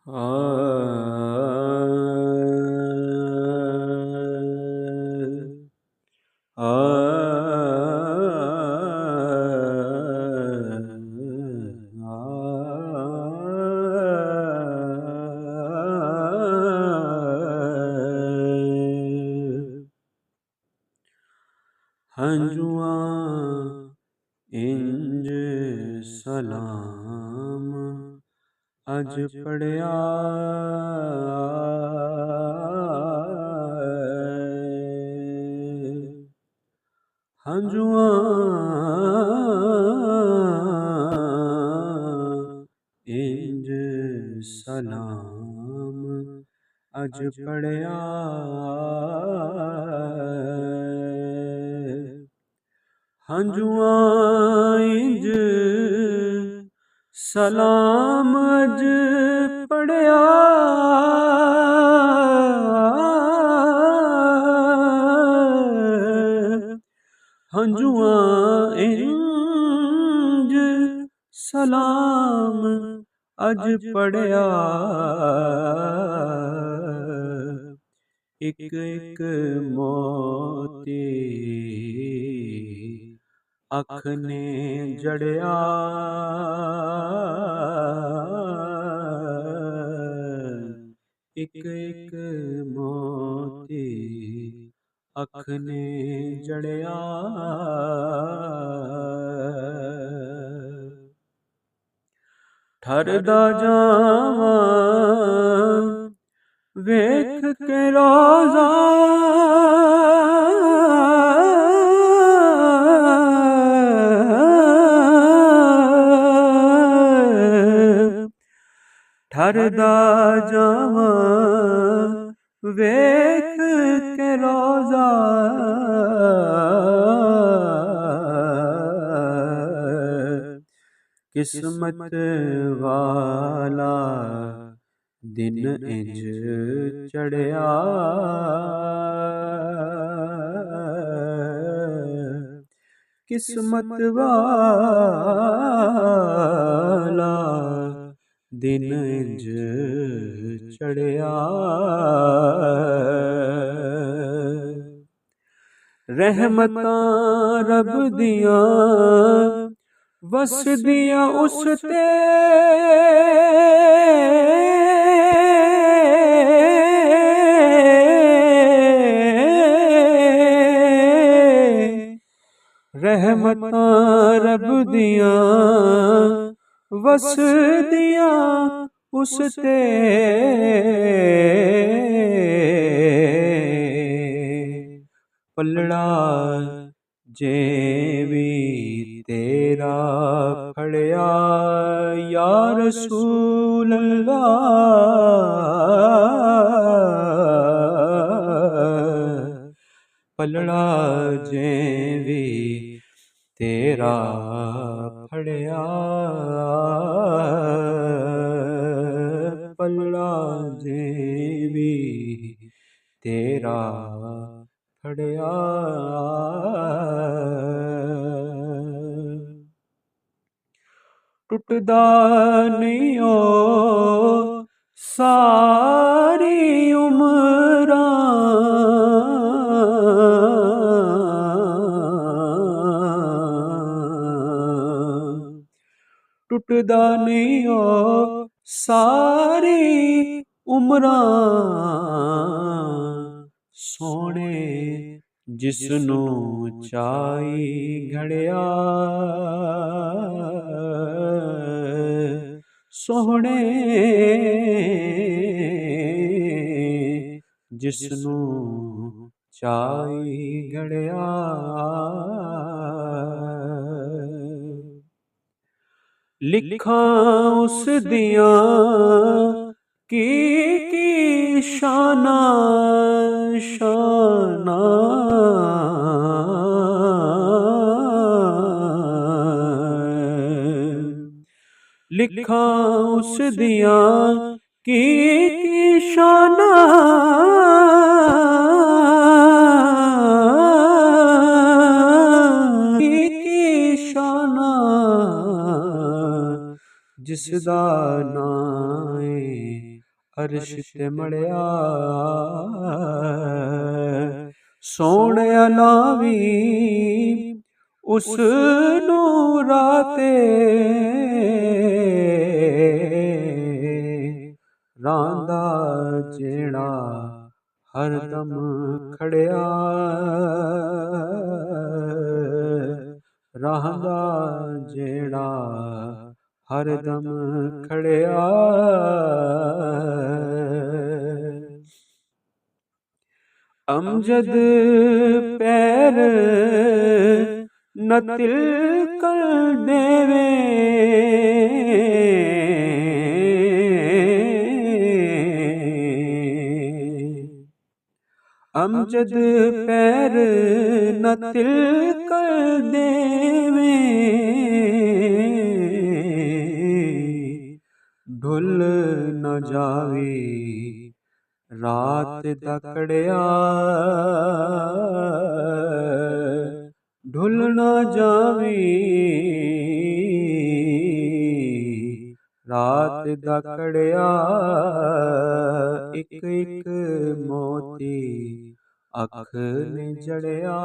ਆ ਹੰਝੂਆਂ ਇੰਜ ਸਲਾਮ ਅਜ ਪੜਿਆ ਹੰਝੂਆਂ ਇੰਜ ਸਲਾਮ ਅਜ ਪੜਿਆ ਹੰਝੂਆਂ ਇੰਜ ਸਲਾਮ ਅਜ ਪੜਿਆ ਹੰਝੂਆਂ ਇੰਜ ਸਲਾਮ ਅਜ ਪੜਿਆ ਇੱਕ ਇੱਕ ਮੋਤੀ ਅੱਖ ਨੇ ਜੜਿਆ ਇੱਕ ਇੱਕ ਮੋਤੀ ਅੱਖ ਨੇ ਜੜਿਆ ਠਰਦਾ ਜਾਵਾਂ ਵੇਖ ਕੇ ਰੋਜ਼ਾ ਠਰਦਾ ਜਾਵਾਂ ਵੇਖ ਕੇ ਰੋਜ਼ਾ ਕਿਸਮਤ ਵਾਲਾ ਦਿਨ ਇੰਜ ਚੜਿਆ ਕਿਸਮਤ ਵਾਲਾ ਦਿਨ ਇੰਜ ਚੜਿਆ ਰਹਿਮਤਾਂ ਰੱਬ ਦੀਆਂ ਵਸਦੀਆਂ ਉਸ ਤੇ ਰਹਿਮਤਾਂ ਰੱਬ ਦੀਆਂ ਵਸਦੀਆਂ ਉਸ ਤੇ ਪਲੜਾ ਜੇ ਵੀ ਤੇਰਾ ਫੜਿਆ ਯਾ ਰਸੂਲ ਅੱਲਾਹ ਪਲੜਾ ਜੇ ਵੀ ਤੇਰਾ ਫੜਿਆ ਪਲੜਾ ਜੇ ਵੀ ਤੇਰਾ ਫੜਿਆ ਟੁੱਟਦਾ ਨਹੀਂ ਓ ਸਾਰੀ ਉਮਰਾਂ ਟੁੱਟਦਾ ਨਹੀਂ ਓ ਸਾਰੀ ਉਮਰਾਂ ਸੋਹਣੇ ਜਿਸਨੂੰ ਚਾਈ ਘੜਿਆ ਸੋਹਣੇ ਜਿਸਨੂੰ ਚਾਈ ਘੜਿਆ ਲਿਖਾਂ ਉਸ ਦੀਆਂ ਕੀ ਸ਼ਾਨਾਂ ਸ਼ਾਨਾਂ ਲਿਖਾਂ ਉਸ ਦੀਆਂ ਕੀ ਸ਼ਾਨਾਂ ਕੀ ਸ਼ਾਨਾਂ ਜਿਸ ਦਾ ਨਾਂ ਏ ਅਰਸ਼ ਤੇ ਮੜਿਆ ਸੋਹਣਿਆ ਲਾਵੀ ਉਸ ਨੂੰ ਰਾਤੇ ਰਾਂਦਾ ਜਿਹੜਾ ਹਰਦਮ ਖੜਿਆ ਰਾਂਦਾ ਜਿਹੜਾ ਹਰਦਮ ਖੜਿਆ ਅਮਜਦ ਪੈਰ ਨ ਤਿਲ ਕਰ ਦੇਵੇ ਅਮਜਦ ਪੈਰ ਨ ਤਿਲ ਕਰ ਦੇਵੇ ਢੁੱਲ ਨ ਜਾਵੇ ਰਾਤ ਦਾ ਕੜਿਆ ਢੁੱਲ ਨਾ ਜਾਵੀ ਰਾਤ ਦਾ ਕੜਿਆ ਇੱਕ ਇੱਕ ਮੋਤੀ ਅੱਖ ਨੇ ਜੜਿਆ